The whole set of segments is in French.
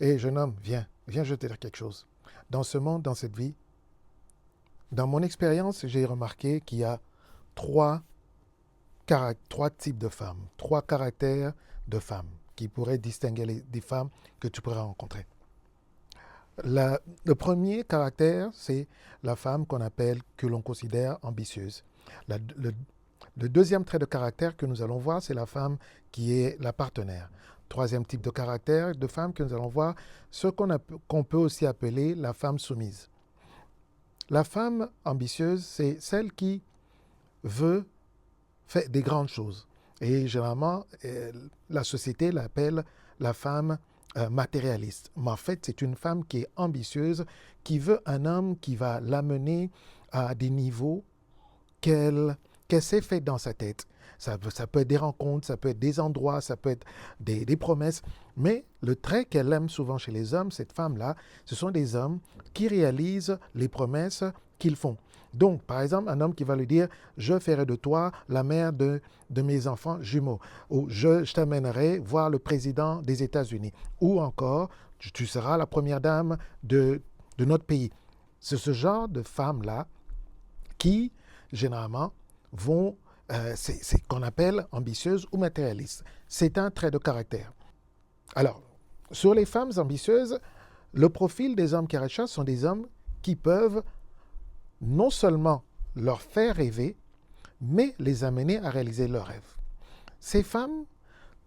Hé, jeune homme, viens, je vais te dire quelque chose. Dans ce monde, dans cette vie, dans mon expérience, j'ai remarqué qu'il y a trois, trois types de femmes, trois caractères de femmes qui pourraient distinguer des femmes que tu pourrais rencontrer. Le premier caractère, c'est la femme qu'on appelle, que l'on considère ambitieuse. La- le, le deuxième trait de caractère que nous allons voir, c'est la femme qui est la partenaire. Troisième type de caractère de femme que nous allons voir, ce qu'on peut aussi appeler la femme soumise. La femme ambitieuse, c'est celle qui veut faire des grandes choses. Et généralement, la société l'appelle la femme matérialiste. Mais en fait, c'est une femme qui est ambitieuse, qui veut un homme qui va l'amener à des niveaux qu'elle s'est fait dans sa tête. Ça peut être des rencontres, ça peut être des endroits, ça peut être des promesses. Mais le trait qu'elle aime souvent chez les hommes, cette femme-là, ce sont des hommes qui réalisent les promesses qu'ils font. Donc, par exemple, un homme qui va lui dire, je ferai de toi la mère de mes enfants jumeaux, ou je t'amènerai voir le président des États-Unis, ou encore, tu seras la première dame de notre pays. C'est ce genre de femmes-là qui, généralement, vont, c'est qu'on appelle ambitieuse ou matérialiste. C'est un trait de caractère. Alors, sur les femmes ambitieuses, le profil des hommes qui recherchent sont des hommes qui peuvent non seulement leur faire rêver, mais les amener à réaliser leurs rêves. Ces femmes,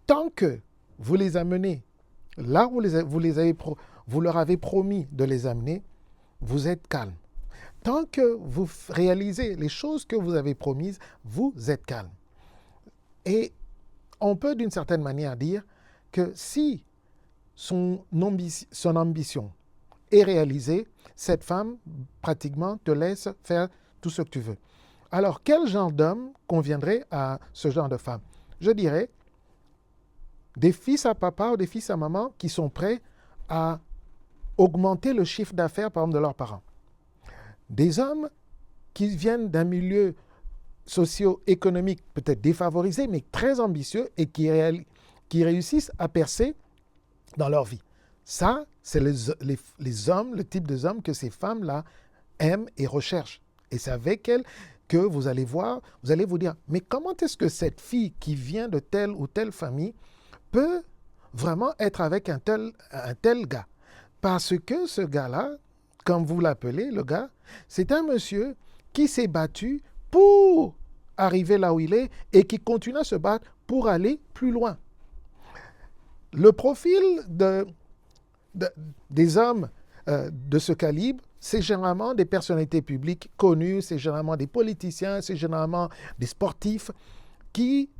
tant que vous les amenez là où vous leur avez promis de les amener, vous êtes calme. Tant que vous réalisez les choses que vous avez promises, vous êtes calme. Et on peut d'une certaine manière dire que si son ambition est réalisée, cette femme pratiquement te laisse faire tout ce que tu veux. Alors, quel genre d'homme conviendrait à ce genre de femme? Je dirais des fils à papa ou des fils à maman qui sont prêts à augmenter le chiffre d'affaires, par exemple, de leurs parents. Des hommes qui viennent d'un milieu socio-économique peut-être défavorisé, mais très ambitieux et qui réussissent à percer dans leur vie. Ça, c'est les hommes, le type de hommes que ces femmes-là aiment et recherchent. Et c'est avec elles que vous allez voir, vous allez vous dire, mais comment est-ce que cette fille qui vient de telle ou telle famille peut vraiment être avec un tel gars? Parce que ce gars-là, comme vous l'appelez, le gars, c'est un monsieur qui s'est battu pour arriver là où il est et qui continue à se battre pour aller plus loin. Le profil de, des hommes de ce calibre, c'est généralement des personnalités publiques connues, c'est généralement des politiciens, c'est généralement des sportifs qui,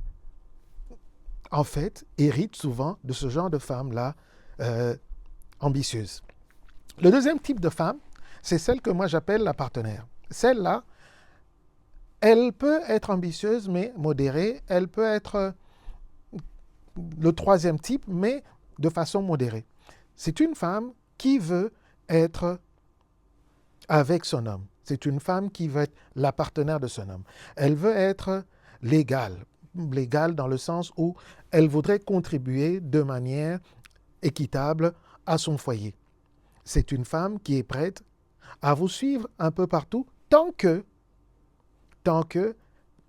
en fait, héritent souvent de ce genre de femmes-là ambitieuses. Le deuxième type de femme, c'est celle que moi j'appelle la partenaire. Celle-là, elle peut être ambitieuse mais modérée, elle peut être le troisième type mais de façon modérée. C'est une femme qui veut être avec son homme. C'est une femme qui veut être la partenaire de son homme. Elle veut être légale. Légale dans le sens où elle voudrait contribuer de manière équitable à son foyer. C'est une femme qui est prête à vous suivre un peu partout tant que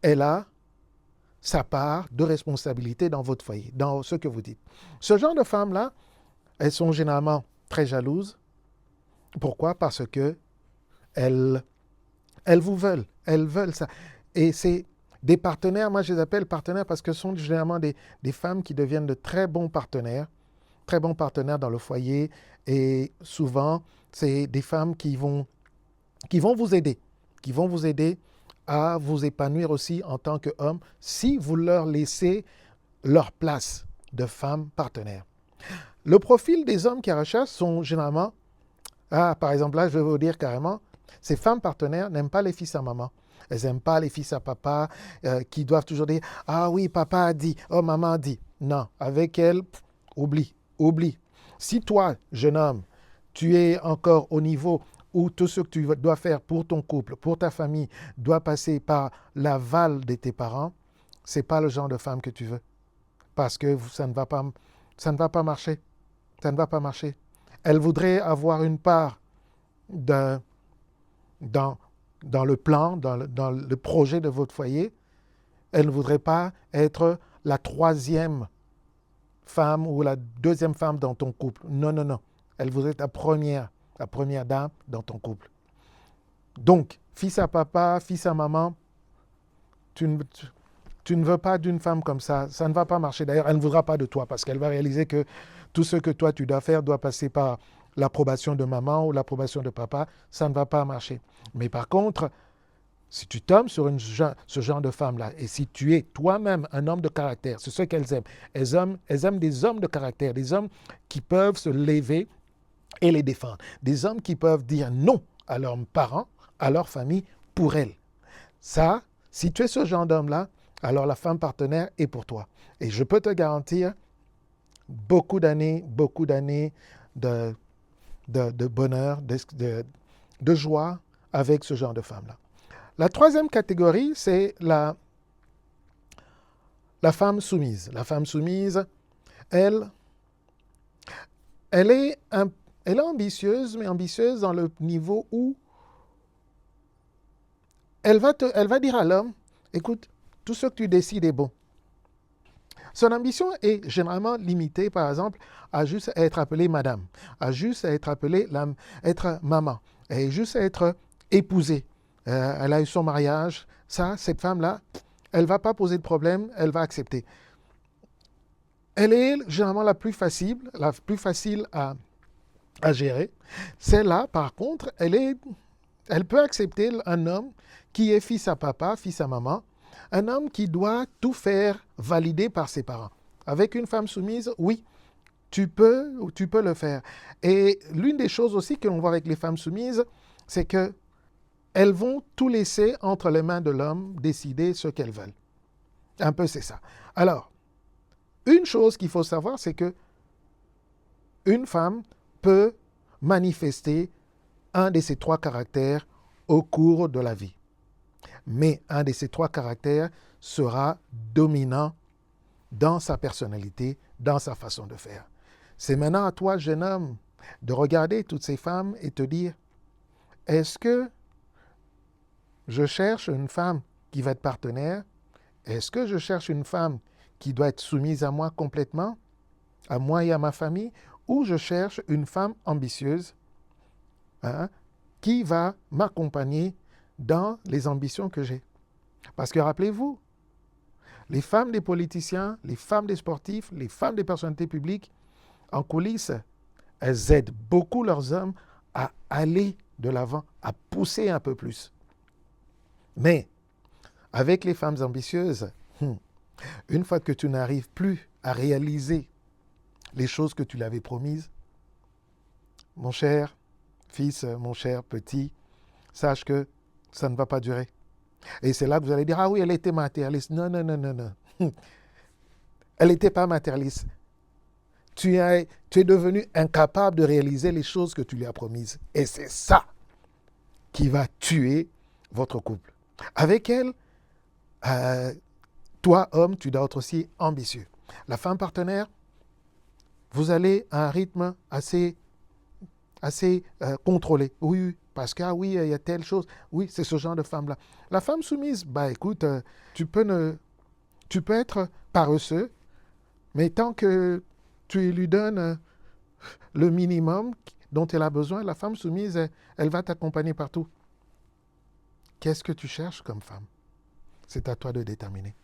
elle a sa part de responsabilité dans votre foyer, dans ce que vous dites. Ce genre de femmes-là, elles sont généralement très jalouses. Pourquoi? Parce que elles vous veulent. Elles veulent ça. Et c'est des partenaires, moi je les appelle partenaires parce que ce sont généralement des femmes qui deviennent de très bons partenaires dans le foyer. Et souvent, c'est des femmes qui vont vous aider à vous épanouir aussi en tant qu'homme si vous leur laissez leur place de femme partenaire. Le profil des hommes qui recherchent sont généralement, par exemple là je vais vous dire carrément, ces femmes partenaires n'aiment pas les fils à maman. Elles n'aiment pas les fils à papa qui doivent toujours dire ah oui, papa a dit, oh maman a dit. Non, avec elles, oublie. Si toi, jeune homme, tu es encore au niveau où tout ce que tu dois faire pour ton couple, pour ta famille, doit passer par l'aval de tes parents, ce n'est pas le genre de femme que tu veux. Parce que ça ne va pas marcher. Ça ne va pas marcher. Elle voudrait avoir une part dans, dans le plan, dans le projet de votre foyer. Elle ne voudrait pas être la troisième femme ou la deuxième femme dans ton couple. Non, non, non. Elle voudrait être la première dame dans ton couple. Donc, fils à papa, fils à maman, tu ne veux pas d'une femme comme ça ne va pas marcher. D'ailleurs, elle ne voudra pas de toi parce qu'elle va réaliser que tout ce que toi tu dois faire doit passer par l'approbation de maman ou l'approbation de papa. Ça ne va pas marcher. Mais par contre, si tu tombes sur ce genre de femme-là, et si tu es toi-même un homme de caractère, c'est ce qu'elles aiment. Elles aiment des hommes de caractère, des hommes qui peuvent se lever et les défendre. Des hommes qui peuvent dire non à leurs parents, à leur famille, pour elles. Ça, si tu es ce genre d'homme-là, alors la femme partenaire est pour toi. Et je peux te garantir beaucoup d'années de, de bonheur, de joie avec ce genre de femme-là. La troisième catégorie, c'est la femme soumise. La femme soumise, elle est ambitieuse, mais ambitieuse dans le niveau où elle va dire à l'homme, écoute, tout ce que tu décides est bon. Son ambition est généralement limitée, par exemple, à juste être appelée madame, à juste être appelée être maman, et juste être épousée. Elle a eu son mariage. Ça, cette femme-là, elle ne va pas poser de problème, elle va accepter. Elle est généralement la plus facile à gérer. Celle-là, par contre, elle peut accepter un homme qui est fils à papa, fils à maman, un homme qui doit tout faire valider par ses parents. Avec une femme soumise, oui, tu peux le faire. Et l'une des choses aussi que l'on voit avec les femmes soumises, c'est que elles vont tout laisser entre les mains de l'homme, décider ce qu'elles veulent. Un peu, c'est ça. Alors, une chose qu'il faut savoir, c'est que une femme peut manifester un de ces trois caractères au cours de la vie. Mais un de ces trois caractères sera dominant dans sa personnalité, dans sa façon de faire. C'est maintenant à toi, jeune homme, de regarder toutes ces femmes et te dire, est-ce que je cherche une femme qui va être partenaire? Est-ce que je cherche une femme qui doit être soumise à moi complètement, à moi et à ma famille, ou je cherche une femme ambitieuse qui va m'accompagner dans les ambitions que j'ai? Parce que rappelez-vous, les femmes des politiciens, les femmes des sportifs, les femmes des personnalités publiques, en coulisses, elles aident beaucoup leurs hommes à aller de l'avant, à pousser un peu plus. Mais avec les femmes ambitieuses, une fois que tu n'arrives plus à réaliser les choses que tu l'avais promises, mon cher fils, mon cher petit, sache que ça ne va pas durer. Et c'est là que vous allez dire, ah oui, elle était matérialiste. Non, non, non, non, non. Elle n'était pas matérialiste. Tu es devenu incapable de réaliser les choses que tu lui as promises. Et c'est ça qui va tuer votre couple. Avec elle, toi, homme, tu dois être aussi ambitieux. La femme partenaire, vous allez à un rythme assez contrôlé. Oui, parce que, oui, il y a telle chose. Oui, c'est ce genre de femme-là. La femme soumise, écoute, tu peux être paresseux, mais tant que tu lui donnes le minimum dont elle a besoin, la femme soumise, elle va t'accompagner partout. Qu'est-ce que tu cherches comme femme? C'est à toi de déterminer.